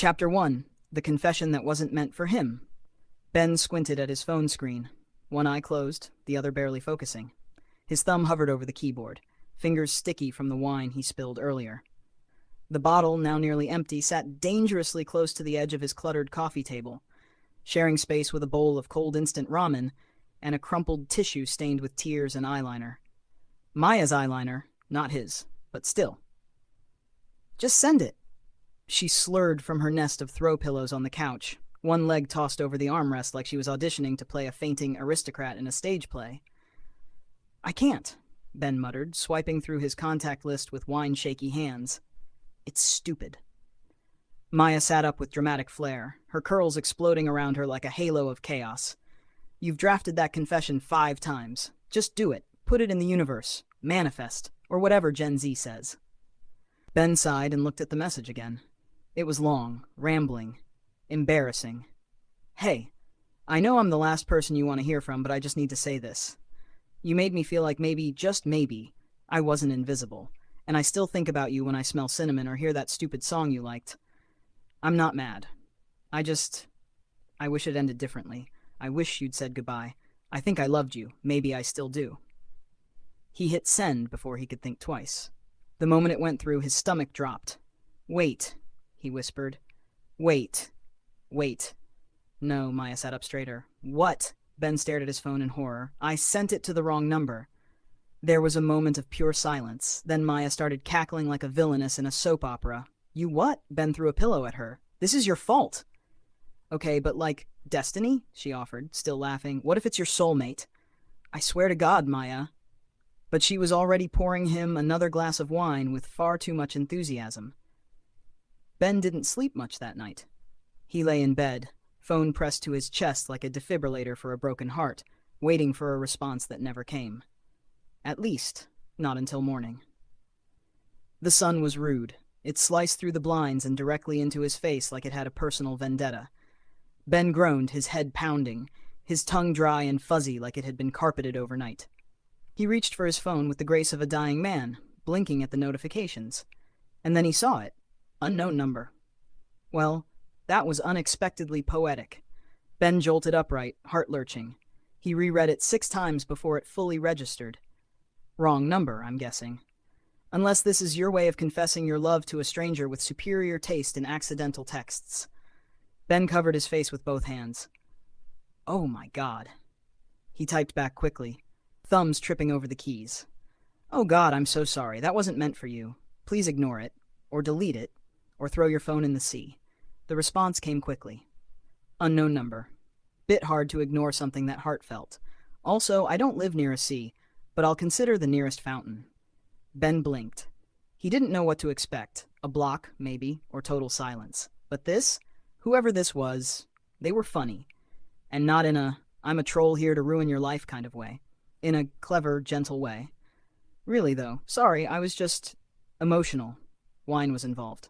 Chapter 1. The Confession That Wasn't Meant for Him. Ben squinted at his phone screen, one eye closed, the other barely focusing. His thumb hovered over the keyboard, fingers sticky from the wine he spilled earlier. The bottle, now nearly empty, sat dangerously close to the edge of his cluttered coffee table, sharing space with a bowl of cold instant ramen and a crumpled tissue stained with tears and eyeliner. Maya's eyeliner, not his, but still. Just send it. She slurred from her nest of throw pillows on the couch, one leg tossed over the armrest like she was auditioning to play a fainting aristocrat in a stage play. I can't, Ben muttered, swiping through his contact list with wine-shaky hands. It's stupid. Maya sat up with dramatic flair, her curls exploding around her like a halo of chaos. You've drafted that confession 5 times. Just do it. Put it in the universe. Manifest. Or whatever Gen Z says. Ben sighed and looked at the message again. It was long, rambling, embarrassing. Hey, I know I'm the last person you want to hear from, but I just need to say this. You made me feel like maybe, just maybe, I wasn't invisible, and I still think about you when I smell cinnamon or hear that stupid song you liked. I'm not mad. I wish it ended differently. I wish you'd said goodbye. I think I loved you. Maybe I still do. He hit send before he could think twice. The moment it went through, his stomach dropped. Wait, he whispered. Wait. No, Maya sat up straighter. What? Ben stared at his phone in horror. I sent it to the wrong number. There was a moment of pure silence. Then Maya started cackling like a villainess in a soap opera. You what? Ben threw a pillow at her. This is your fault. Okay, but like, destiny? She offered, still laughing. What if it's your soulmate? I swear to God, Maya. But she was already pouring him another glass of wine with far too much enthusiasm. Ben didn't sleep much that night. He lay in bed, phone pressed to his chest like a defibrillator for a broken heart, waiting for a response that never came. At least, not until morning. The sun was rude. It sliced through the blinds and directly into his face like it had a personal vendetta. Ben groaned, his head pounding, his tongue dry and fuzzy like it had been carpeted overnight. He reached for his phone with the grace of a dying man, blinking at the notifications. And then he saw it. Unknown number. Well, that was unexpectedly poetic. Ben jolted upright, heart-lurching. He reread it 6 times before it fully registered. Wrong number, I'm guessing. Unless this is your way of confessing your love to a stranger with superior taste in accidental texts. Ben covered his face with both hands. Oh my God. He typed back quickly, thumbs tripping over the keys. Oh God, I'm so sorry. That wasn't meant for you. Please ignore it, or delete it, or throw your phone in the sea. The response came quickly. Unknown number. Bit hard to ignore something that heartfelt. Also, I don't live near a sea, but I'll consider the nearest fountain. Ben blinked. He didn't know what to expect. A block, maybe, or total silence. But this, whoever this was, they were funny. And not in a, I'm a troll here to ruin your life kind of way. In a clever, gentle way. Really, though, sorry, I was just emotional. Wine was involved.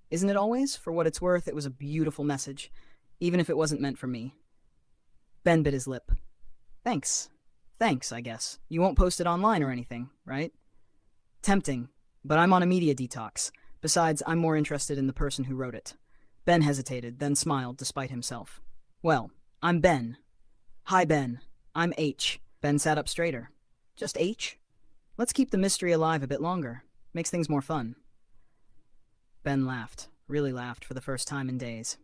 Isn't it always? For what it's worth, it was a beautiful message, even if it wasn't meant for me. Ben bit his lip. Thanks. Thanks, I guess. You won't post it online or anything, right? Tempting, but I'm on a media detox. Besides, I'm more interested in the person who wrote it. Ben hesitated, then smiled despite himself. Well, I'm Ben. Hi, Ben. I'm H. Ben sat up straighter. Just H? Let's keep the mystery alive a bit longer. Makes things more fun. Ben laughed, really laughed for the first time in days.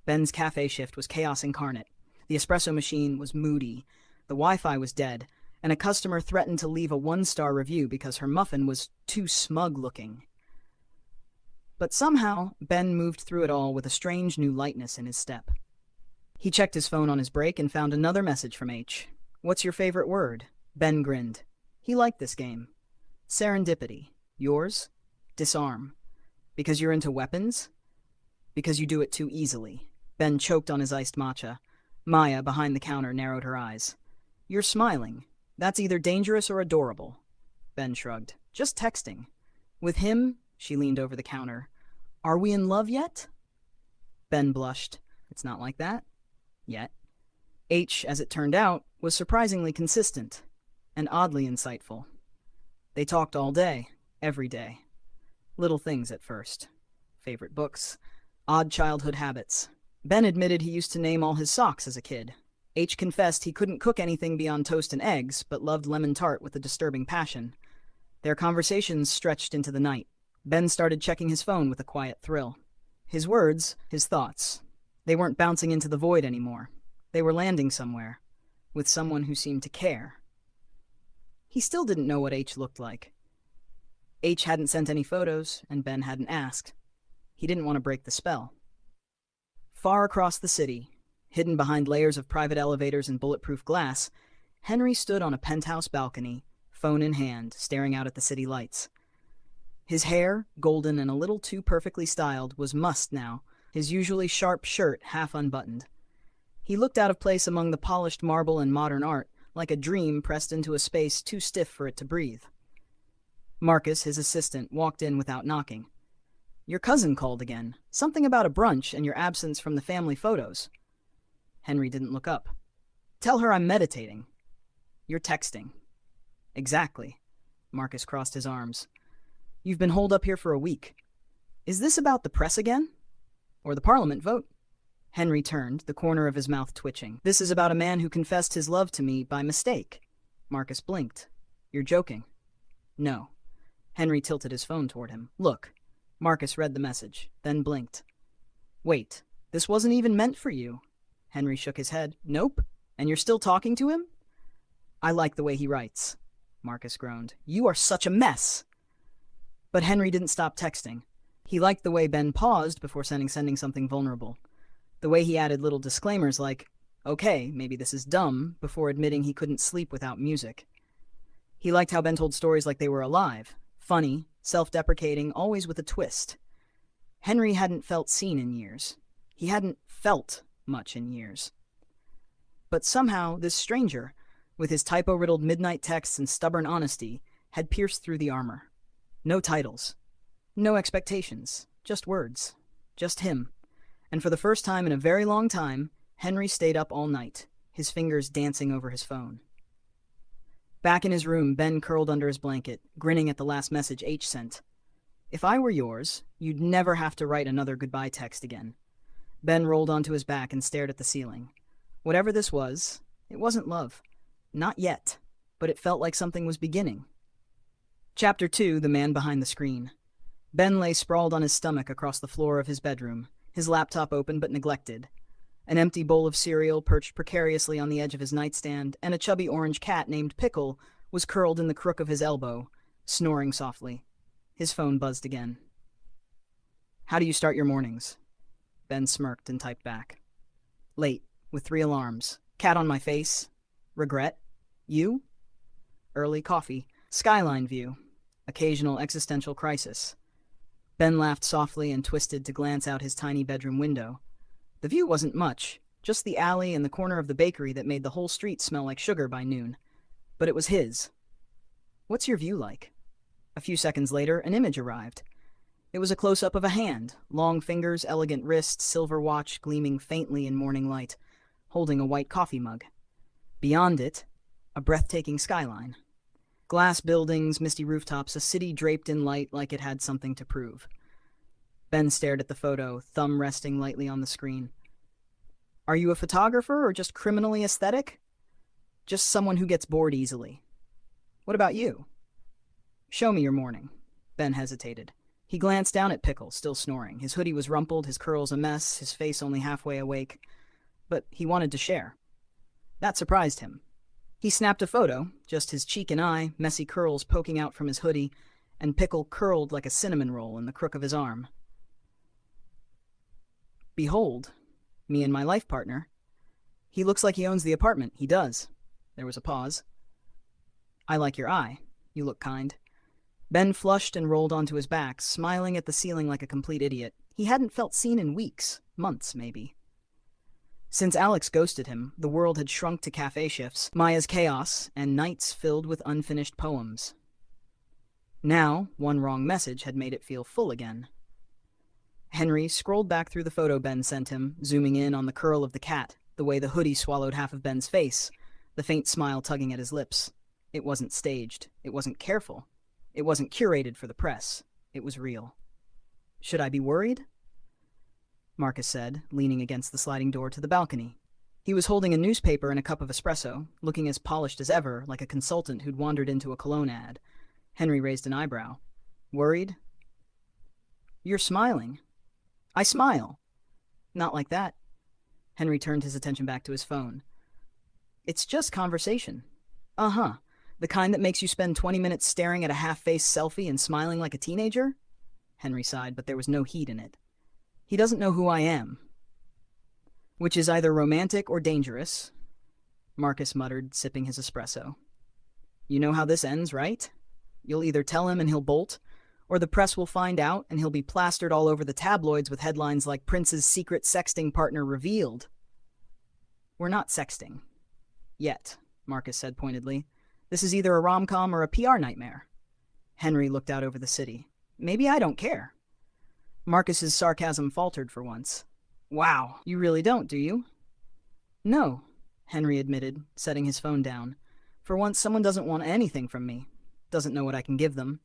Ben's cafe shift was chaos incarnate. The espresso machine was moody, the Wi-Fi was dead, and a customer threatened to leave a 1-star review because her muffin was too smug-looking. But somehow, Ben moved through it all with a strange new lightness in his step. He checked his phone on his break and found another message from H. What's your favorite word? Ben grinned. He liked this game. Serendipity. Yours? Disarm. Because you're into weapons? Because you do it too easily. Ben choked on his iced matcha. Maya, behind the counter, narrowed her eyes. You're smiling. That's either dangerous or adorable. Ben shrugged. Just texting. With him, she leaned over the counter. Are we in love yet? Ben blushed. It's not like that. Yet. H, as it turned out, was surprisingly consistent and oddly insightful. They talked all day, every day. Little things at first. Favorite books, Odd childhood habits. Ben admitted he used to name all his socks as a kid. H confessed he couldn't cook anything beyond toast and eggs, but loved lemon tart with a disturbing passion. Their conversations stretched into the night. Ben started checking his phone with a quiet thrill. His words, his thoughts, they weren't bouncing into the void anymore. They were landing somewhere, with someone who seemed to care. He still didn't know what H looked like. H hadn't sent any photos, and Ben hadn't asked. He didn't want to break the spell. Far across the city, hidden behind layers of private elevators and bulletproof glass, Henry stood on a penthouse balcony, phone in hand, staring out at the city lights. His hair, golden and a little too perfectly styled, was mussed now, his usually sharp shirt half unbuttoned. He looked out of place among the polished marble and modern art, like a dream pressed into a space too stiff for it to breathe. Marcus, his assistant, walked in without knocking. "Your cousin called again. Something about a brunch and your absence from the family photos." Henry didn't look up. "Tell her I'm meditating." "You're texting." "Exactly." Marcus crossed his arms. "You've been holed up here for a week. Is this about the press again? Or the Parliament vote?" Henry turned, the corner of his mouth twitching. "This is about a man who confessed his love to me by mistake." Marcus blinked. "You're joking." "No." Henry tilted his phone toward him. "Look." Marcus read the message, then blinked. "Wait, this wasn't even meant for you." Henry shook his head. "Nope. And you're still talking to him?" "I like the way he writes." Marcus groaned. "You are such a mess." But Henry didn't stop texting. He liked the way Ben paused before sending something vulnerable. The way he added little disclaimers like, "Okay, maybe this is dumb," before admitting he couldn't sleep without music. He liked how Ben told stories like they were alive, funny, self-deprecating, always with a twist. Henry hadn't felt seen in years. He hadn't felt much in years. But somehow, this stranger, with his typo-riddled midnight texts and stubborn honesty, had pierced through the armor. No titles. No expectations. Just words. Just him. And for the first time in a very long time, Henry stayed up all night, his fingers dancing over his phone. Back in his room, Ben curled under his blanket, grinning at the last message H sent. "If I were yours, you'd never have to write another goodbye text again." Ben rolled onto his back and stared at the ceiling. Whatever this was, it wasn't love. Not yet, but it felt like something was beginning. Chapter 2, The Man Behind the Screen. Ben lay sprawled on his stomach across the floor of his bedroom, his laptop open but neglected. An empty bowl of cereal perched precariously on the edge of his nightstand, and a chubby orange cat named Pickle was curled in the crook of his elbow, snoring softly. His phone buzzed again. "How do you start your mornings?" Ben smirked and typed back. "Late, with 3 alarms. Cat on my face. Regret. You?" "Early coffee. Skyline view. Occasional existential crisis." Ben laughed softly and twisted to glance out his tiny bedroom window. The view wasn't much, just the alley and the corner of the bakery that made the whole street smell like sugar by noon. But it was his. "What's your view like?" A few seconds later, an image arrived. It was a close-up of a hand, long fingers, elegant wrist, silver watch gleaming faintly in morning light, holding a white coffee mug. Beyond it, a breathtaking skyline. Glass buildings, misty rooftops, a city draped in light like it had something to prove. Ben stared at the photo, thumb resting lightly on the screen. "Are you a photographer or just criminally aesthetic?" "Just someone who gets bored easily." "What about you?" "Show me your morning." Ben hesitated. He glanced down at Pickle, still snoring. His hoodie was rumpled, his curls a mess, his face only halfway awake. But he wanted to share. That surprised him. He snapped a photo, just his cheek and eye, messy curls poking out from his hoodie, and Pickle curled like a cinnamon roll in the crook of his arm. "Behold, me and my life partner. He looks like he owns the apartment. He does." There was a pause. "I like your eye. You look kind." Ben flushed and rolled onto his back, smiling at the ceiling like a complete idiot. He hadn't felt seen in weeks, months maybe. Since Alex ghosted him, the world had shrunk to cafe shifts, Maya's chaos, and nights filled with unfinished poems. Now, one wrong message had made it feel full again. Henry scrolled back through the photo Ben sent him, zooming in on the curl of the cat, the way the hoodie swallowed half of Ben's face, the faint smile tugging at his lips. It wasn't staged. It wasn't careful. It wasn't curated for the press. It was real. Should I be worried? Marcus said, leaning against the sliding door to the balcony. He was holding a newspaper and a cup of espresso, looking as polished as ever, like a consultant who'd wandered into a cologne ad. Henry raised an eyebrow. Worried? You're smiling. I smile. Not like that. Henry turned his attention back to his phone. It's just conversation. Uh-huh. The kind that makes you spend 20 minutes staring at a half-faced selfie and smiling like a teenager? Henry sighed, but there was no heat in it. He doesn't know who I am. Which is either romantic or dangerous, Marcus muttered, sipping his espresso. You know how this ends, right? You'll either tell him and he'll bolt, or the press will find out and he'll be plastered all over the tabloids with headlines like Prince's secret sexting partner revealed. We're not sexting. Yet, Marcus said pointedly. This is either a rom-com or a PR nightmare. Henry looked out over the city. Maybe I don't care. Marcus's sarcasm faltered for once. Wow, you really don't, do you? No, Henry admitted, setting his phone down. For once, someone doesn't want anything from me. Doesn't know what I can give them.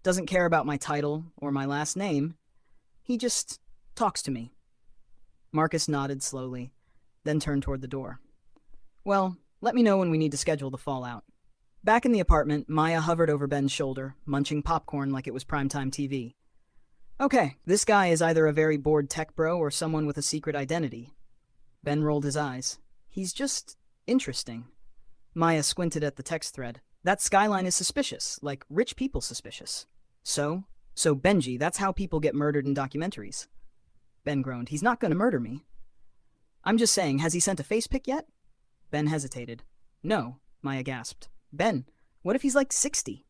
Doesn't care about my title or my last name. He just talks to me. Marcus nodded slowly, then turned toward the door. Well, let me know when we need to schedule the fallout. Back in the apartment, Maya hovered over Ben's shoulder, munching popcorn like it was primetime TV. Okay, this guy is either a very bored tech bro or someone with a secret identity. Ben rolled his eyes. He's just interesting. Maya squinted at the text thread. That skyline is suspicious, like rich people suspicious. So Benji, that's how people get murdered in documentaries. Ben groaned. He's not going to murder me. I'm just saying, has he sent a face pic yet? Ben hesitated. No, Maya gasped. Ben, what if he's like 60?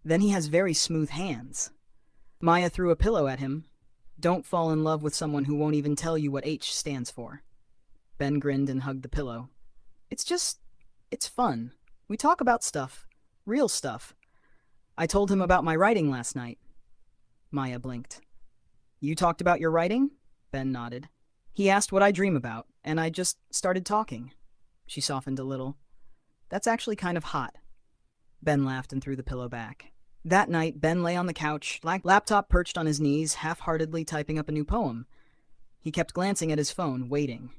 Then he has very smooth hands. Maya threw a pillow at him. Don't fall in love with someone who won't even tell you what H stands for. Ben grinned and hugged the pillow. It's fun. We talk about stuff. Real stuff. I told him about my writing last night. Maya blinked. You talked about your writing? Ben nodded. He asked what I dream about, and I just started talking. She softened a little. That's actually kind of hot. Ben laughed and threw the pillow back. That night, Ben lay on the couch, laptop perched on his knees, half-heartedly typing up a new poem. He kept glancing at his phone, waiting.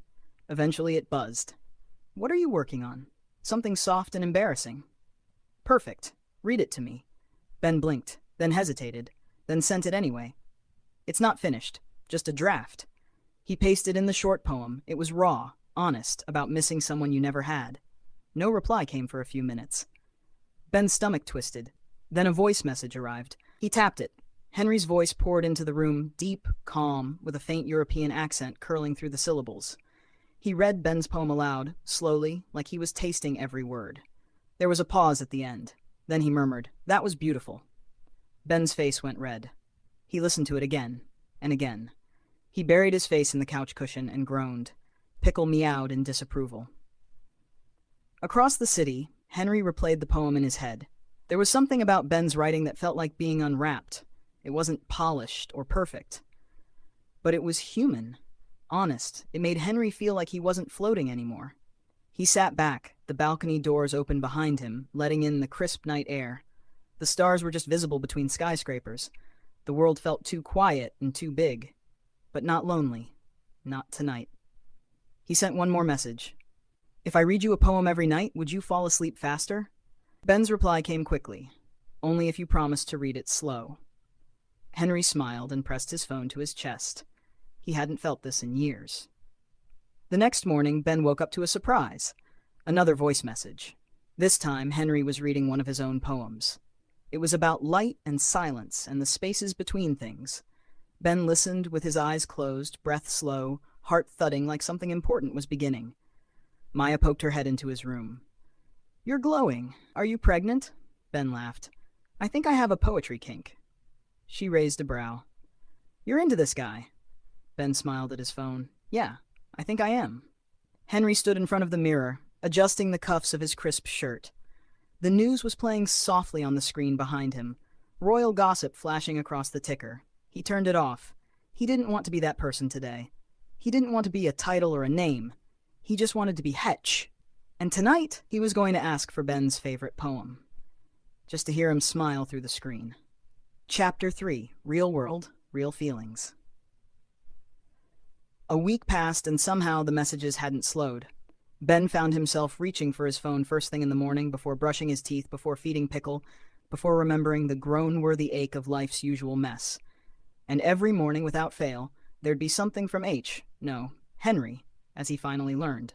Eventually it buzzed. What are you working on? Something soft and embarrassing. Perfect. Read it to me. Ben blinked, then hesitated, then sent it anyway. It's not finished, just a draft. He pasted in the short poem. It was raw, honest, about missing someone you never had. No reply came for a few minutes. Ben's stomach twisted. Then a voice message arrived. He tapped it. Henry's voice poured into the room, deep, calm, with a faint European accent curling through the syllables. He read Ben's poem aloud, slowly, like he was tasting every word. There was a pause at the end. Then he murmured, "That was beautiful." Ben's face went red. He listened to it again, and again. He buried his face in the couch cushion and groaned. Pickle meowed in disapproval. Across the city, Henry replayed the poem in his head. There was something about Ben's writing that felt like being unwrapped. It wasn't polished or perfect. But it was human, honest. It made Henry feel like he wasn't floating anymore. He sat back, the balcony doors open behind him, letting in the crisp night air. The stars were just visible between skyscrapers. The world felt too quiet and too big. But not lonely. Not tonight. He sent one more message. If I read you a poem every night, would you fall asleep faster? Ben's reply came quickly. Only if you promise to read it slow. Henry smiled and pressed his phone to his chest. He hadn't felt this in years. The next morning, Ben woke up to a surprise. Another voice message. This time, Henry was reading one of his own poems. It was about light and silence and the spaces between things. Ben listened with his eyes closed, breath slow, heart thudding like something important was beginning. Maya poked her head into his room. You're glowing. Are you pregnant? Ben laughed. I think I have a poetry kink. She raised a brow. You're into this guy. Ben smiled at his phone. Yeah, I think I am. Henry stood in front of the mirror, adjusting the cuffs of his crisp shirt. The news was playing softly on the screen behind him, royal gossip flashing across the ticker. He turned it off. He didn't want to be that person today. He didn't want to be a title or a name. He just wanted to be Hetch. And tonight, he was going to ask for Ben's favorite poem. Just to hear him smile through the screen. Chapter 3. Real World, Real Feelings. A week passed and somehow the messages hadn't slowed. Ben found himself reaching for his phone first thing in the morning, before brushing his teeth, before feeding Pickle, before remembering the groan-worthy ache of life's usual mess. And every morning, without fail, there'd be something from Henry, as he finally learned.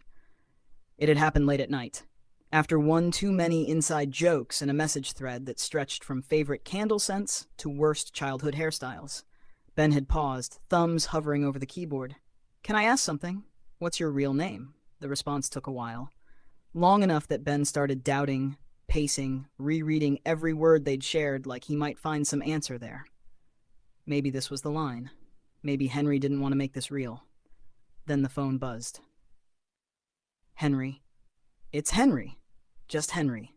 It had happened late at night. After one too many inside jokes and a message thread that stretched from favorite candle scents to worst childhood hairstyles. Ben had paused, thumbs hovering over the keyboard. "Can I ask something? What's your real name?" The response took a while. Long enough that Ben started doubting, pacing, rereading every word they'd shared like he might find some answer there. Maybe this was the line. Maybe Henry didn't want to make this real. Then the phone buzzed. Henry. It's Henry. Just Henry.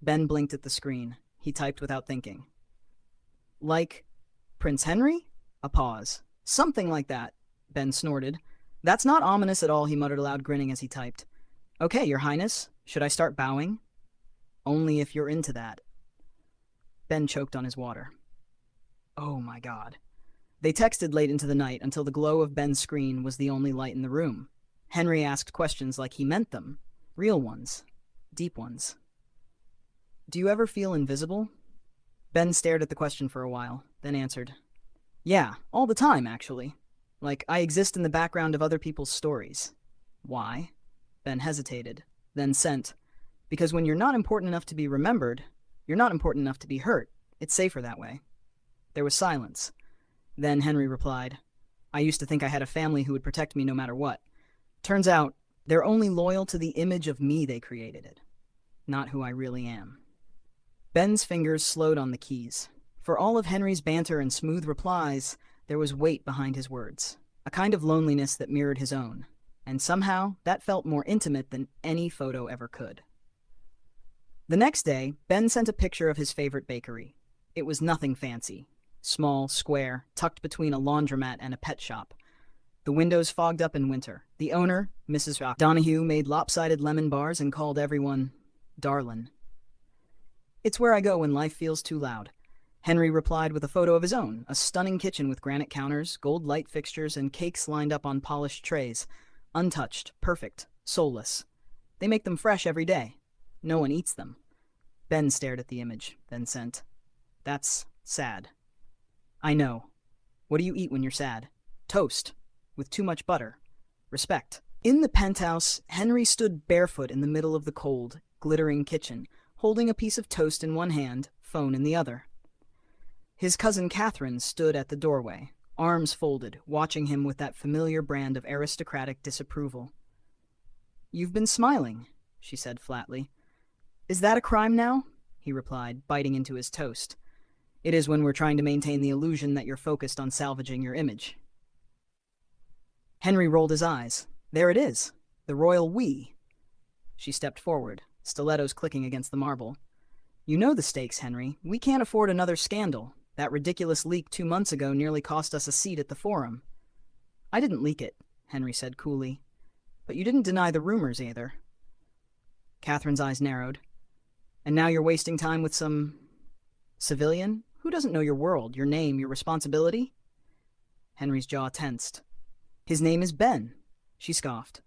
Ben blinked at the screen. He typed without thinking. Like Prince Henry? A pause. Something like that, Ben snorted. That's not ominous at all, he muttered aloud, grinning as he typed. Okay, Your Highness. Should I start bowing? Only if you're into that. Ben choked on his water. Oh my God. They texted late into the night until the glow of Ben's screen was the only light in the room. Henry asked questions like he meant them. Real ones. Deep ones. Do you ever feel invisible? Ben stared at the question for a while, then answered. Yeah, all the time, actually. Like I exist in the background of other people's stories. Why? Ben hesitated, then sent. Because when you're not important enough to be remembered, you're not important enough to be hurt. It's safer that way. There was silence. Then Henry replied, I used to think I had a family who would protect me no matter what. Turns out, they're only loyal to the image of me they created, not who I really am. Ben's fingers slowed on the keys. For all of Henry's banter and smooth replies, there was weight behind his words, a kind of loneliness that mirrored his own, and somehow that felt more intimate than any photo ever could. The next day, Ben sent a picture of his favorite bakery. It was nothing fancy. Small, square, tucked between a laundromat and a pet shop. The windows fogged up in winter. The owner, Mrs. Donahue, made lopsided lemon bars and called everyone Darlin'. It's where I go when life feels too loud. Henry replied with a photo of his own, a stunning kitchen with granite counters, gold light fixtures, and cakes lined up on polished trays. Untouched, perfect, soulless. They make them fresh every day. No one eats them. Ben stared at the image, then sent. That's sad. I know. What do you eat when you're sad? Toast. With too much butter. Respect. In the penthouse, Henry stood barefoot in the middle of the cold, glittering kitchen, holding a piece of toast in one hand, phone in the other. His cousin Catherine stood at the doorway, arms folded, watching him with that familiar brand of aristocratic disapproval. You've been smiling, she said flatly. Is that a crime now? He replied, biting into his toast. It is when we're trying to maintain the illusion that you're focused on salvaging your image. Henry rolled his eyes. There it is, the royal we. She stepped forward, stilettos clicking against the marble. You know the stakes, Henry. We can't afford another scandal. That ridiculous leak 2 months ago nearly cost us a seat at the forum. I didn't leak it, Henry said coolly. But you didn't deny the rumors either. Catherine's eyes narrowed. And now you're wasting time with some civilian? Who doesn't know your world, your name, your responsibility? Henry's jaw tensed. His name is Ben, she scoffed.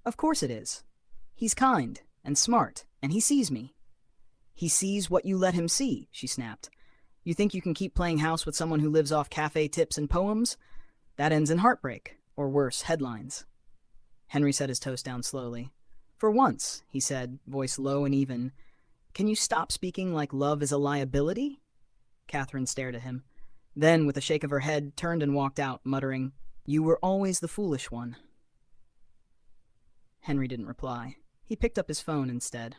Of course it is. He's kind and smart, and he sees me. He sees what you let him see, she snapped. You think you can keep playing house with someone who lives off cafe tips and poems? That ends in heartbreak, or worse, headlines. Henry set his toast down slowly. For once, he said, voice low and even, can you stop speaking like love is a liability? Catherine stared at him. Then, with a shake of her head, turned and walked out, muttering, You were always the foolish one. Henry didn't reply. He picked up his phone instead.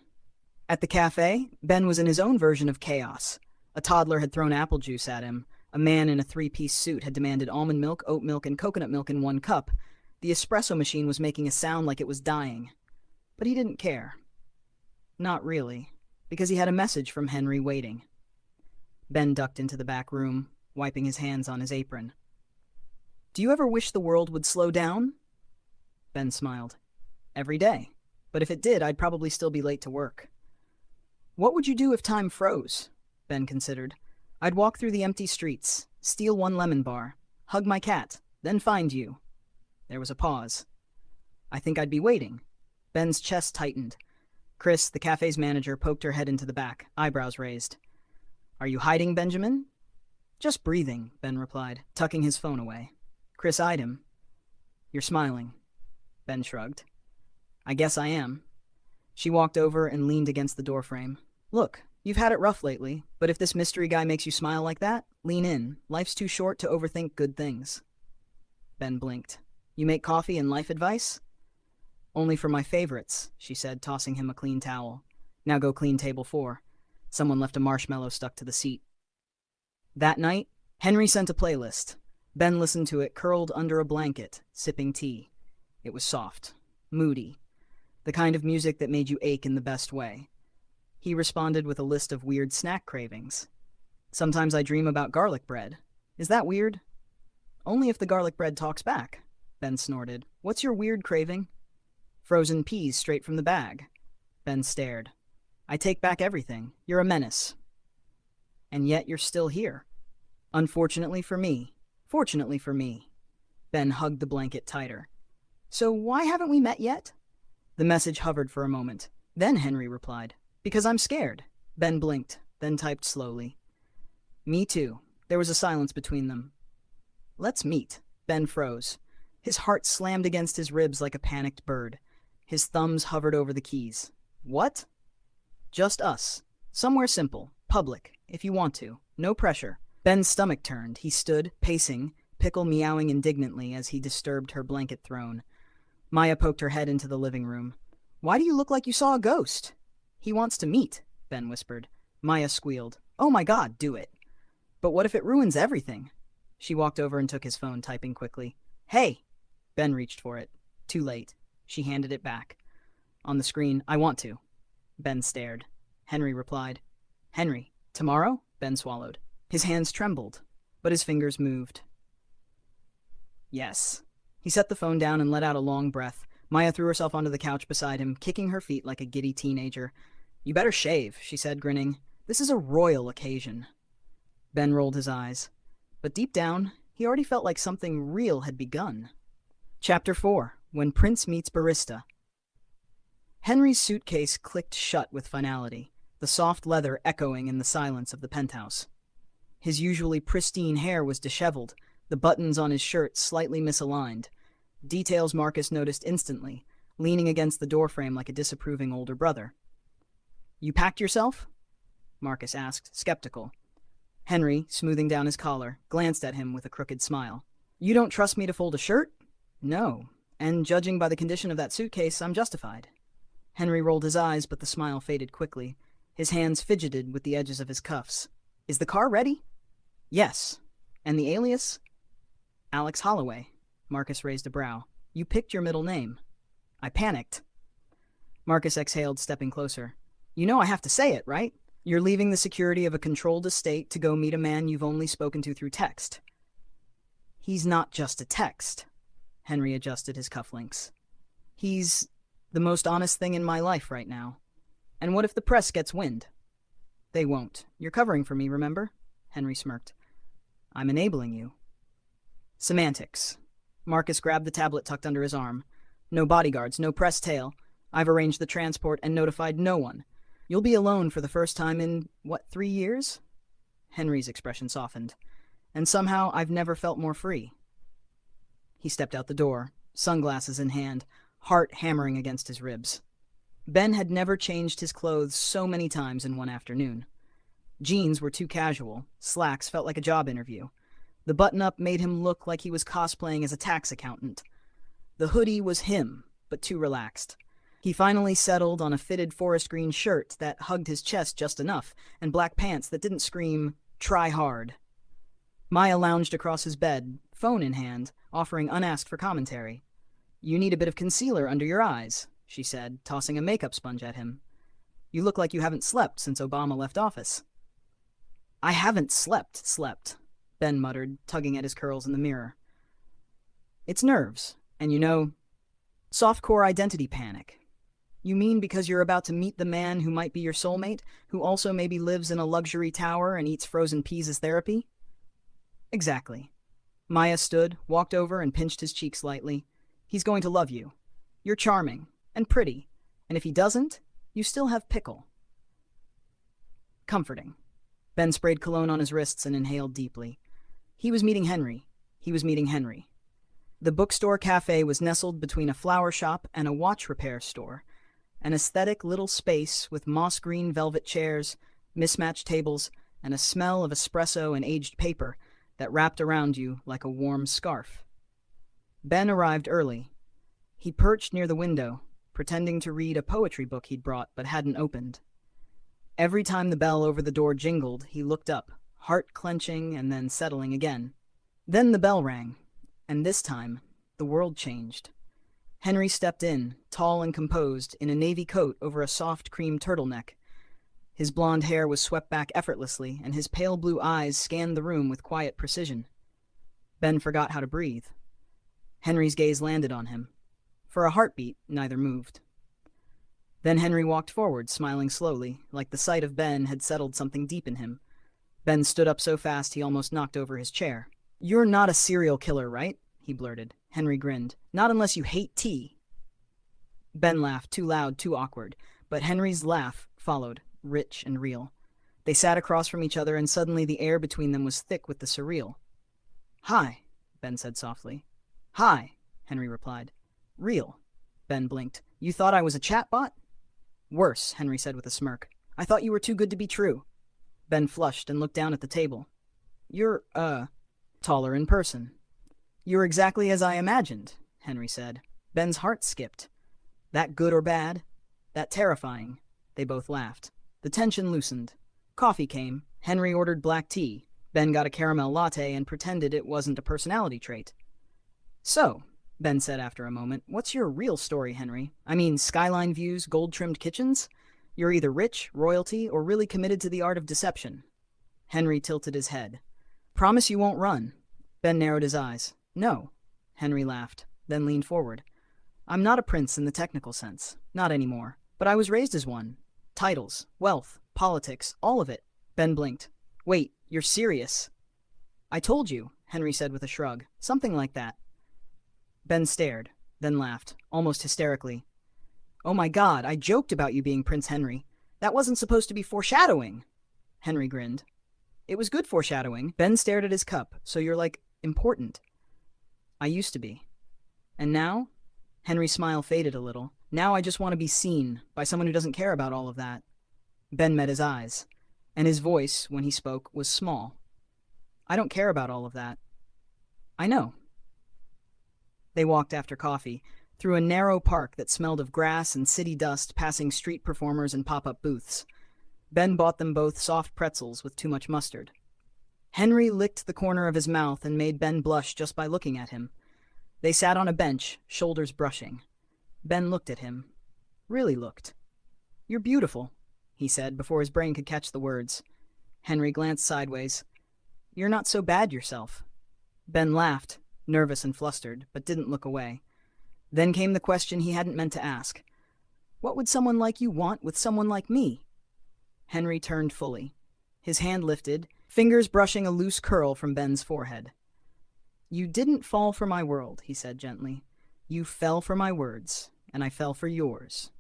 At the cafe, Ben was in his own version of chaos. A toddler had thrown apple juice at him. A man in a 3-piece suit had demanded almond milk, oat milk, and coconut milk in 1 cup. The espresso machine was making a sound like it was dying. But he didn't care. Not really, because he had a message from Henry waiting. Ben ducked into the back room, wiping his hands on his apron. Do you ever wish the world would slow down? Ben smiled. Every day. But if it did, I'd probably still be late to work. What would you do if time froze? Ben considered. I'd walk through the empty streets, steal 1 lemon bar, hug my cat, then find you. There was a pause. I think I'd be waiting. Ben's chest tightened. Chris, the cafe's manager, poked her head into the back, eyebrows raised. Are you hiding, Benjamin? Just breathing, Ben replied, tucking his phone away. Chris eyed him. You're smiling. Ben shrugged. I guess I am. She walked over and leaned against the doorframe. Look, you've had it rough lately, but if this mystery guy makes you smile like that, lean in. Life's too short to overthink good things. Ben blinked. You make coffee and life advice? Only for my favorites, she said, tossing him a clean towel. Now go clean table 4. Someone left a marshmallow stuck to the seat. That night, Henry sent a playlist. Ben listened to it curled under a blanket, sipping tea. It was soft, moody, the kind of music that made you ache in the best way. He responded with a list of weird snack cravings. Sometimes I dream about garlic bread. Is that weird? Only if the garlic bread talks back, Ben snorted. What's your weird craving? Frozen peas straight from the bag. Ben stared. I take back everything. You're a menace. And yet you're still here. Unfortunately for me. Fortunately for me. Ben hugged the blanket tighter. So why haven't we met yet? The message hovered for a moment. Then Henry replied, because I'm scared. Ben blinked, then typed slowly. Me too. There was a silence between them. Let's meet. Ben froze. His heart slammed against his ribs like a panicked bird. His thumbs hovered over the keys. What? Just us. Somewhere simple. Public, if you want to. No pressure. Ben's stomach turned. He stood, pacing, Pickle meowing indignantly as he disturbed her blanket throne. Maya poked her head into the living room. Why do you look like you saw a ghost? He wants to meet, Ben whispered. Maya squealed. Oh my God, do it. But what if it ruins everything? She walked over and took his phone, typing quickly. Hey! Ben reached for it. Too late. She handed it back. On the screen, I want to. Ben stared. Henry replied. Henry, tomorrow? Ben swallowed. His hands trembled, but his fingers moved. Yes. He set the phone down and let out a long breath. Maya threw herself onto the couch beside him, kicking her feet like a giddy teenager. You better shave, she said, grinning. This is a royal occasion. Ben rolled his eyes. But deep down, he already felt like something real had begun. Chapter 4. When Prince Meets Barista. Henry's suitcase clicked shut with finality, the soft leather echoing in the silence of the penthouse. His usually pristine hair was disheveled, the buttons on his shirt slightly misaligned, details Marcus noticed instantly, leaning against the doorframe like a disapproving older brother. You packed yourself? Marcus asked, skeptical. Henry, smoothing down his collar, glanced at him with a crooked smile. You don't trust me to fold a shirt? No, and judging by the condition of that suitcase, I'm justified. Henry rolled his eyes, but the smile faded quickly. His hands fidgeted with the edges of his cuffs. Is the car ready? Yes. And the alias? Alex Holloway. Marcus raised a brow. You picked your middle name. I panicked. Marcus exhaled, stepping closer. You know I have to say it, right? You're leaving the security of a controlled estate to go meet a man you've only spoken to through text. He's not just a text. Henry adjusted his cufflinks. He's the most honest thing in my life right now. And what if the press gets wind? They won't. You're covering for me, remember? Henry smirked. I'm enabling you. Semantics. Marcus grabbed the tablet tucked under his arm. No bodyguards, no press tail. I've arranged the transport and notified no one. You'll be alone for the first time in, 3 years? Henry's expression softened. And somehow I've never felt more free. He stepped out the door, sunglasses in hand, heart hammering against his ribs. Ben had never changed his clothes so many times in one afternoon. Jeans were too casual, slacks felt like a job interview. The button-up made him look like he was cosplaying as a tax accountant. The hoodie was him, but too relaxed. He finally settled on a fitted forest green shirt that hugged his chest just enough, and black pants that didn't scream, try hard. Maya lounged across his bed, phone in hand, offering unasked for commentary. You need a bit of concealer under your eyes, she said, tossing a makeup sponge at him. You look like you haven't slept since Obama left office. I haven't slept, Ben muttered, tugging at his curls in the mirror. It's nerves, and softcore identity panic. You mean because you're about to meet the man who might be your soulmate, who also maybe lives in a luxury tower and eats frozen peas as therapy? Exactly. Maya stood, walked over, and pinched his cheeks lightly. He's going to love you. You're charming and pretty, and if he doesn't, you still have pickle. Comforting. Ben sprayed cologne on his wrists and inhaled deeply. He was meeting Henry. He was meeting Henry. The bookstore cafe was nestled between a flower shop and a watch repair store, an aesthetic little space with moss-green velvet chairs, mismatched tables, and a smell of espresso and aged paper that wrapped around you like a warm scarf. Ben arrived early. He perched near the window, pretending to read a poetry book he'd brought but hadn't opened. Every time the bell over the door jingled, he looked up, heart clenching and then settling again. Then the bell rang, and this time, the world changed. Henry stepped in, tall and composed, in a navy coat over a soft cream turtleneck. His blonde hair was swept back effortlessly, and his pale blue eyes scanned the room with quiet precision. Ben forgot how to breathe. Henry's gaze landed on him. For a heartbeat, neither moved. Then Henry walked forward, smiling slowly, like the sight of Ben had settled something deep in him. Ben stood up so fast he almost knocked over his chair. "You're not a serial killer, right?" he blurted. Henry grinned. "Not unless you hate tea." Ben laughed, too loud, too awkward, but Henry's laugh followed, rich and real. They sat across from each other, and suddenly the air between them was thick with the surreal. "Hi," Ben said softly. "Hi," Henry replied. "Real." Ben blinked. "You thought I was a chatbot?" "Worse," Henry said with a smirk. "I thought you were too good to be true." Ben flushed and looked down at the table. "You're, taller in person." "You're exactly as I imagined," Henry said. Ben's heart skipped. "That good or bad?" "That terrifying." They both laughed. The tension loosened. Coffee came. Henry ordered black tea. Ben got a caramel latte and pretended it wasn't a personality trait. "So," Ben said after a moment, "what's your real story, Henry? I mean, skyline views, gold-trimmed kitchens? You're either rich, royalty, or really committed to the art of deception." Henry tilted his head. "Promise you won't run." Ben narrowed his eyes. "No." Henry laughed, then leaned forward. "I'm not a prince in the technical sense. Not anymore. But I was raised as one. Titles, wealth, politics, all of it." Ben blinked. "Wait, you're serious?" "I told you," Henry said with a shrug. "Something like that." Ben stared, then laughed, almost hysterically. "Oh my God, I joked about you being Prince Henry. That wasn't supposed to be foreshadowing." Henry grinned. "It was good foreshadowing." Ben stared at his cup. "So you're, like, important." "I used to be." "And now?" Henry's smile faded a little. "Now I just want to be seen by someone who doesn't care about all of that." Ben met his eyes, and his voice, when he spoke, was small. "I don't care about all of that." "I know." They walked after coffee, through a narrow park that smelled of grass and city dust, passing street performers and pop-up booths. Ben bought them both soft pretzels with too much mustard. Henry licked the corner of his mouth and made Ben blush just by looking at him. They sat on a bench, shoulders brushing. Ben looked at him. Really looked. "You're beautiful," he said before his brain could catch the words. Henry glanced sideways. "You're not so bad yourself." Ben laughed, nervous and flustered, but didn't look away. Then came the question he hadn't meant to ask. "What would someone like you want with someone like me?" Henry turned fully. His hand lifted, fingers brushing a loose curl from Ben's forehead. "You didn't fall for my world," he said gently. "You fell for my words, and I fell for yours."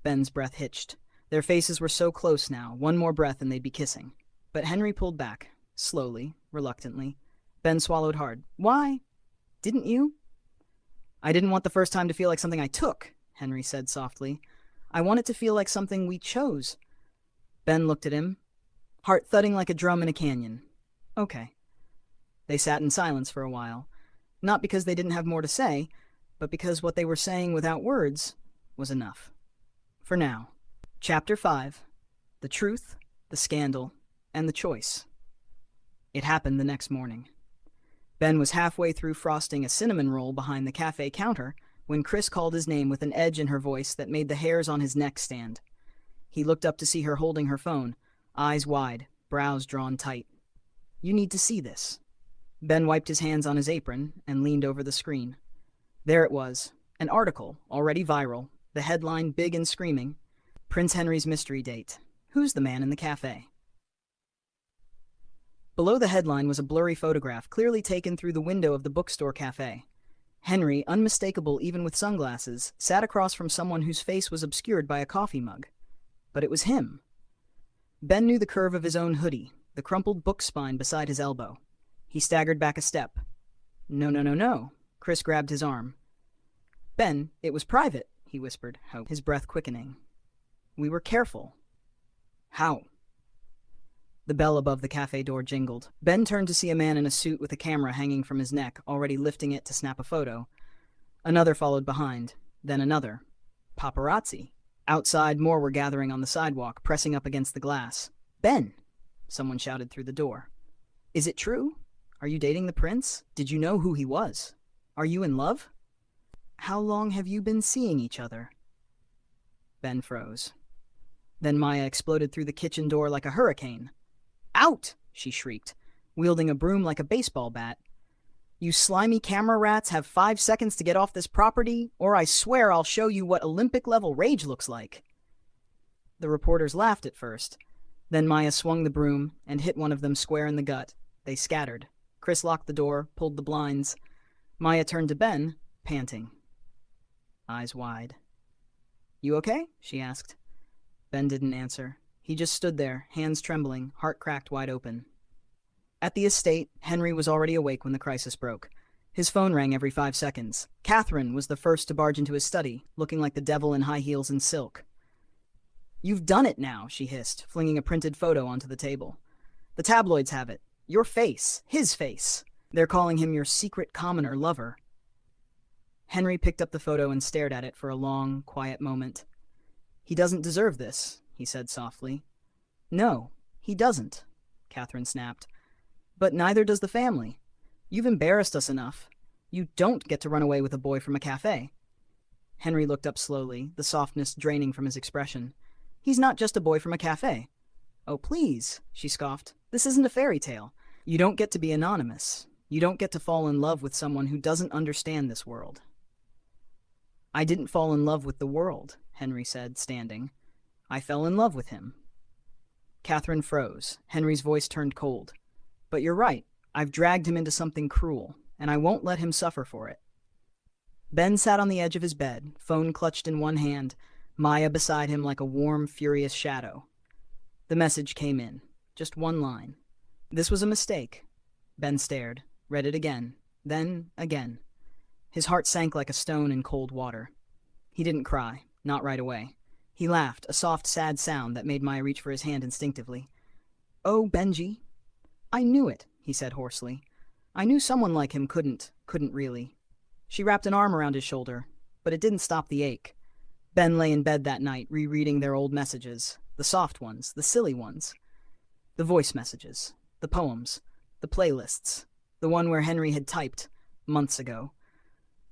Ben's breath hitched. Their faces were so close now, one more breath and they'd be kissing. But Henry pulled back, slowly, reluctantly. Ben swallowed hard. "Why? Didn't you?" "I didn't want the first time to feel like something I took," Henry said softly. "I want it to feel like something we chose." Ben looked at him, heart thudding like a drum in a canyon. "Okay." They sat in silence for a while, not because they didn't have more to say, but because what they were saying without words was enough. For now. Chapter 5. The Truth, the Scandal, and the Choice. It happened the next morning. Ben was halfway through frosting a cinnamon roll behind the cafe counter when Chris called his name with an edge in her voice that made the hairs on his neck stand. He looked up to see her holding her phone, eyes wide, brows drawn tight. "You need to see this." Ben wiped his hands on his apron and leaned over the screen. There it was, an article, already viral, the headline big and screaming, "Prince Henry's mystery date. Who's the man in the cafe?" Below the headline was a blurry photograph clearly taken through the window of the bookstore cafe. Henry, unmistakable even with sunglasses, sat across from someone whose face was obscured by a coffee mug. But it was him. Ben knew the curve of his own hoodie, the crumpled book spine beside his elbow. He staggered back a step. No, no, no, no. Chris grabbed his arm. Ben, it was private, he whispered, his breath quickening. We were careful. How? The bell above the cafe door jingled. Ben turned to see a man in a suit with a camera hanging from his neck, already lifting it to snap a photo. Another followed behind, then another. Paparazzi. Outside, more were gathering on the sidewalk, pressing up against the glass. Ben! Someone shouted through the door. Is it true? Are you dating the prince? Did you know who he was? Are you in love? How long have you been seeing each other? Ben froze. Then Maya exploded through the kitchen door like a hurricane. Out! She shrieked, wielding a broom like a baseball bat. You slimy camera rats have 5 seconds to get off this property, or I swear I'll show you what Olympic-level rage looks like. The reporters laughed at first. Then Maya swung the broom and hit one of them square in the gut. They scattered. Chris locked the door, pulled the blinds. Maya turned to Ben, panting. Eyes wide. You okay? She asked. Ben didn't answer. He just stood there, hands trembling, heart cracked wide open. At the estate, Henry was already awake when the crisis broke. His phone rang every 5 seconds. Catherine was the first to barge into his study, looking like the devil in high heels and silk. You've done it now, she hissed, flinging a printed photo onto the table. The tabloids have it. Your face. His face. They're calling him your secret commoner lover. Henry picked up the photo and stared at it for a long, quiet moment. He doesn't deserve this, he said softly. No, he doesn't, Catherine snapped. But neither does the family. You've embarrassed us enough. You don't get to run away with a boy from a cafe. Henry looked up slowly, the softness draining from his expression. He's not just a boy from a cafe. Oh, please, she scoffed. This isn't a fairy tale. You don't get to be anonymous. You don't get to fall in love with someone who doesn't understand this world. I didn't fall in love with the world, Henry said, standing. I fell in love with him. Catherine froze. Henry's voice turned cold. But you're right. I've dragged him into something cruel, and I won't let him suffer for it. Ben sat on the edge of his bed, phone clutched in one hand, Maya beside him like a warm, furious shadow. The message came in. Just one line. This was a mistake. Ben stared, read it again, then again. His heart sank like a stone in cold water. He didn't cry, not right away. He laughed, a soft, sad sound that made Maya reach for his hand instinctively. Oh, Benji. I knew it, he said hoarsely. I knew someone like him couldn't really. She wrapped an arm around his shoulder, but it didn't stop the ache. Ben lay in bed that night, rereading their old messages, the soft ones, the silly ones. The voice messages, the poems, the playlists, the one where Henry had typed, months ago.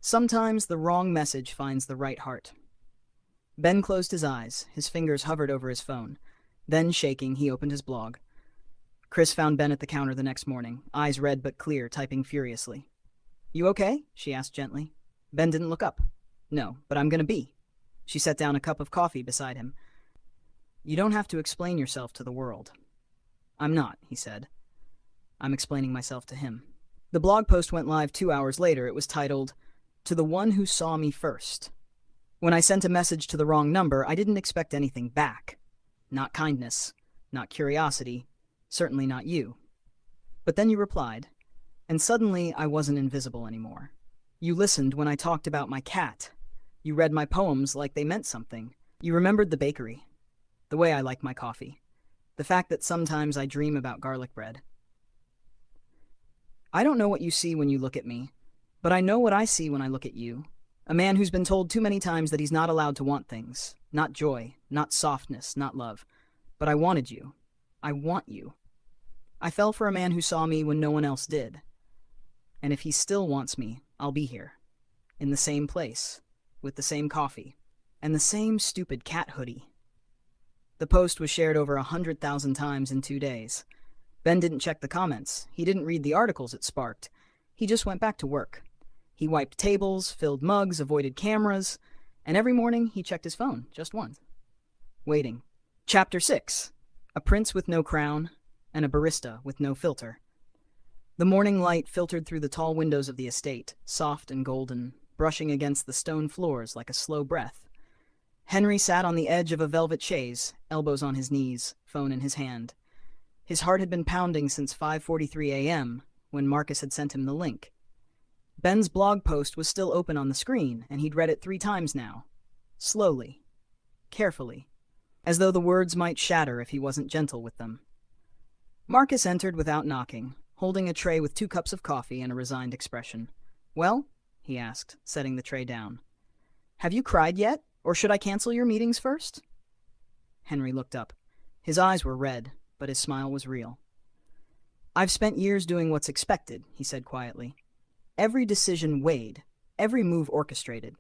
Sometimes the wrong message finds the right heart. Ben closed his eyes, his fingers hovered over his phone. Then, shaking, he opened his blog. Chris found Ben at the counter the next morning, eyes red but clear, typing furiously. You okay? She asked gently. Ben didn't look up. No, but I'm gonna be. She set down a cup of coffee beside him. You don't have to explain yourself to the world. I'm not, he said. I'm explaining myself to him. The blog post went live 2 hours later. It was titled, To the One Who Saw Me First. When I sent a message to the wrong number, I didn't expect anything back. Not kindness, not curiosity, certainly not you. But then you replied, and suddenly I wasn't invisible anymore. You listened when I talked about my cat. You read my poems like they meant something. You remembered the bakery, the way I like my coffee, the fact that sometimes I dream about garlic bread. I don't know what you see when you look at me, but I know what I see when I look at you. A man who's been told too many times that he's not allowed to want things. Not joy, not softness, not love. But I wanted you. I want you. I fell for a man who saw me when no one else did. And if he still wants me, I'll be here. In the same place. With the same coffee. And the same stupid cat hoodie. The post was shared over 100,000 times in 2 days. Ben didn't check the comments. He didn't read the articles it sparked. He just went back to work. He wiped tables, filled mugs, avoided cameras, and every morning he checked his phone, just once. Waiting. Chapter 6. A Prince with No Crown, and a Barista with No Filter. The morning light filtered through the tall windows of the estate, soft and golden, brushing against the stone floors like a slow breath. Henry sat on the edge of a velvet chaise, elbows on his knees, phone in his hand. His heart had been pounding since 5:43 a.m., when Marcus had sent him the link. Ben's blog post was still open on the screen, and he'd read it 3 times now. Slowly. Carefully. As though the words might shatter if he wasn't gentle with them. Marcus entered without knocking, holding a tray with 2 cups of coffee and a resigned expression. "Well?" he asked, setting the tray down. "Have you cried yet, or should I cancel your meetings first?" Henry looked up. His eyes were red, but his smile was real. "I've spent years doing what's expected," he said quietly. "Every decision weighed, every move orchestrated,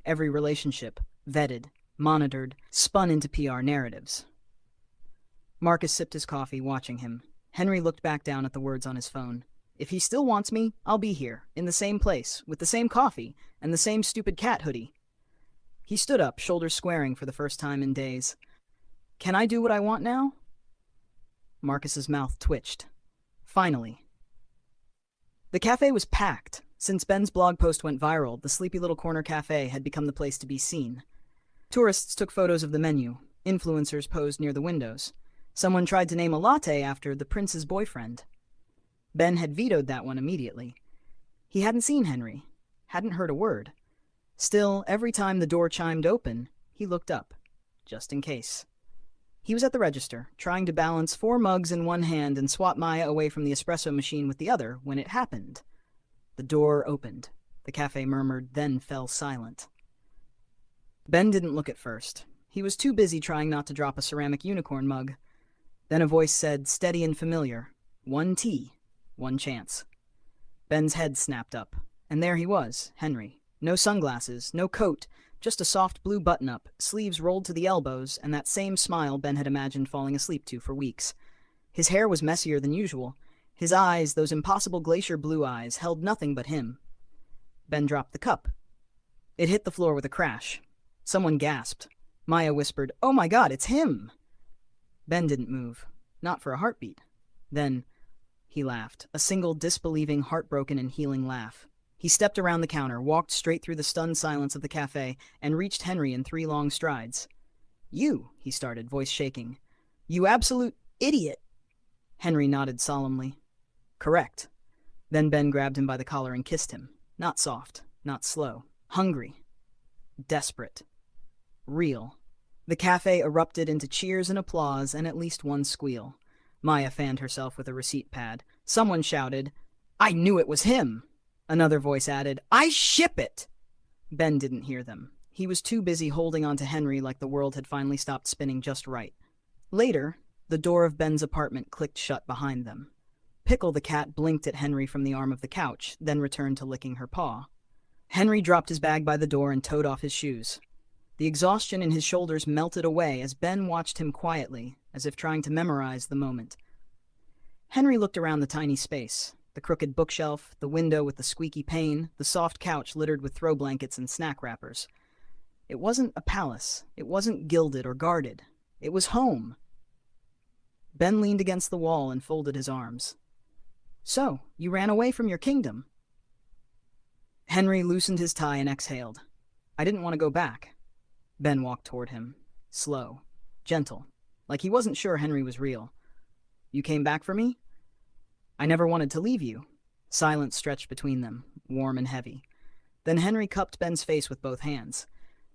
every relationship vetted, monitored, spun into PR narratives." Marcus sipped his coffee, watching him. Henry looked back down at the words on his phone. "If he still wants me, I'll be here, in the same place, with the same coffee, and the same stupid cat hoodie." He stood up, shoulders squaring for the first time in days. "Can I do what I want now?" Marcus's mouth twitched. Finally. The cafe was packed. Since Ben's blog post went viral, the sleepy little corner cafe had become the place to be seen. Tourists took photos of the menu. Influencers posed near the windows. Someone tried to name a latte after the prince's boyfriend. Ben had vetoed that one immediately. He hadn't seen Henry, hadn't heard a word. Still, every time the door chimed open, he looked up, just in case. He was at the register, trying to balance 4 mugs in one hand and swat Maya away from the espresso machine with the other, when it happened. The door opened. The cafe murmured, then fell silent. Ben didn't look at first. He was too busy trying not to drop a ceramic unicorn mug. Then a voice said, steady and familiar, "1 tea, 1 chance." Ben's head snapped up, and there he was, Henry. No sunglasses, no coat, just a soft blue button-up, sleeves rolled to the elbows, and that same smile Ben had imagined falling asleep to for weeks. His hair was messier than usual. His eyes, those impossible glacier blue eyes, held nothing but him. Ben dropped the cup. It hit the floor with a crash. Someone gasped. Maya whispered, "Oh my God, it's him!" Ben didn't move. Not for a heartbeat. Then he laughed, a single disbelieving, heartbroken and healing laugh. He stepped around the counter, walked straight through the stunned silence of the cafe, and reached Henry in 3 long strides. "You," he started, voice shaking. "You absolute idiot!" Henry nodded solemnly. "Correct." Then Ben grabbed him by the collar and kissed him. Not soft, not slow. Hungry. Desperate. Real. The cafe erupted into cheers and applause and at least one squeal. Maya fanned herself with a receipt pad. Someone shouted, "I knew it was him!" Another voice added, "I ship it!" Ben didn't hear them. He was too busy holding on to Henry like the world had finally stopped spinning just right. Later, the door of Ben's apartment clicked shut behind them. Pickle the cat blinked at Henry from the arm of the couch, then returned to licking her paw. Henry dropped his bag by the door and toed off his shoes. The exhaustion in his shoulders melted away as Ben watched him quietly, as if trying to memorize the moment. Henry looked around the tiny space, the crooked bookshelf, the window with the squeaky pane, the soft couch littered with throw blankets and snack wrappers. It wasn't a palace. It wasn't gilded or guarded. It was home. Ben leaned against the wall and folded his arms. "So, you ran away from your kingdom." Henry loosened his tie and exhaled. "I didn't want to go back." Ben walked toward him, slow, gentle, like he wasn't sure Henry was real. "You came back for me?" "I never wanted to leave you." Silence stretched between them, warm and heavy. Then Henry cupped Ben's face with both hands.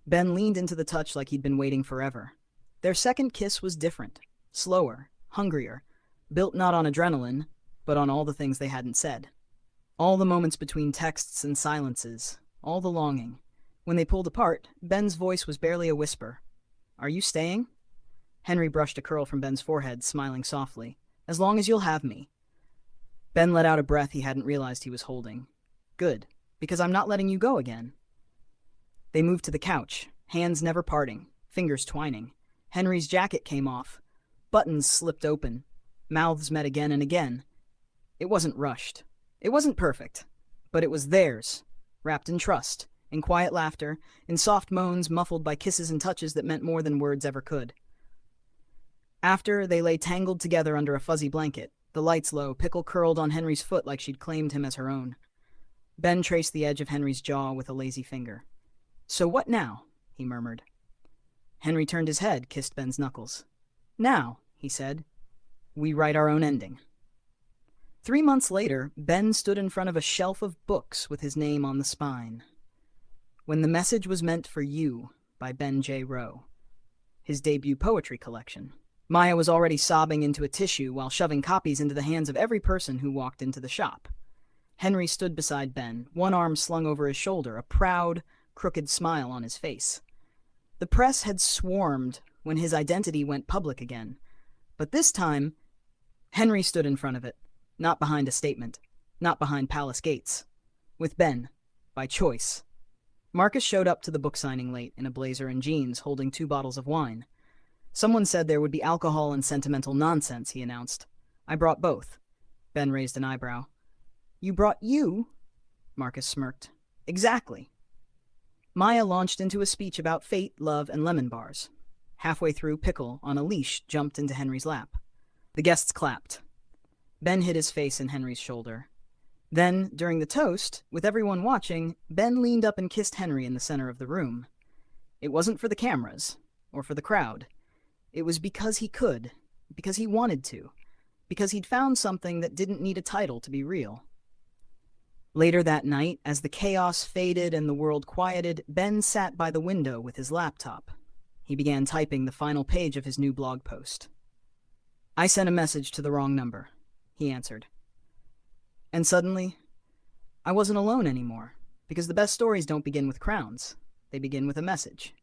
Ben leaned into the touch like he'd been waiting forever. Their second kiss was different, slower, hungrier, built not on adrenaline, but on all the things they hadn't said. All the moments between texts and silences, all the longing. When they pulled apart, Ben's voice was barely a whisper. "Are you staying?" Henry brushed a curl from Ben's forehead, smiling softly. "As long as you'll have me." Ben let out a breath he hadn't realized he was holding. "Good, because I'm not letting you go again." They moved to the couch, hands never parting, fingers twining. Henry's jacket came off. Buttons slipped open. Mouths met again and again. It wasn't rushed. It wasn't perfect. But it was theirs, wrapped in trust, in quiet laughter, in soft moans muffled by kisses and touches that meant more than words ever could. After, they lay tangled together under a fuzzy blanket, The lights low, Pickle curled on Henry's foot like she'd claimed him as her own. Ben traced the edge of Henry's jaw with a lazy finger. "So what now?" he murmured. Henry turned his head, kissed Ben's knuckles. "Now," he said, "we write our own ending." 3 months later, Ben stood in front of a shelf of books with his name on the spine. When the Message Was Meant for You by Ben J. Rowe, his debut poetry collection. Maya was already sobbing into a tissue while shoving copies into the hands of every person who walked into the shop. Henry stood beside Ben, one arm slung over his shoulder, a proud, crooked smile on his face. The press had swarmed when his identity went public again, but this time, Henry stood in front of it, not behind a statement, not behind palace gates. With Ben, by choice. Marcus showed up to the book signing late in a blazer and jeans, holding 2 bottles of wine. "Someone said there would be alcohol and sentimental nonsense," he announced. "I brought both." Ben raised an eyebrow. "You brought you?" Marcus smirked. "Exactly." Maya launched into a speech about fate, love, and lemon bars. Halfway through, Pickle, on a leash, jumped into Henry's lap. The guests clapped. Ben hid his face in Henry's shoulder. Then, during the toast, with everyone watching, Ben leaned up and kissed Henry in the center of the room. It wasn't for the cameras, or for the crowd. It was because he could, because he wanted to, because he'd found something that didn't need a title to be real. Later that night, as the chaos faded and the world quieted, Ben sat by the window with his laptop. He began typing the final page of his new blog post. "I sent a message to the wrong number," he answered. And suddenly, I wasn't alone anymore, because the best stories don't begin with crowns. They begin with a message.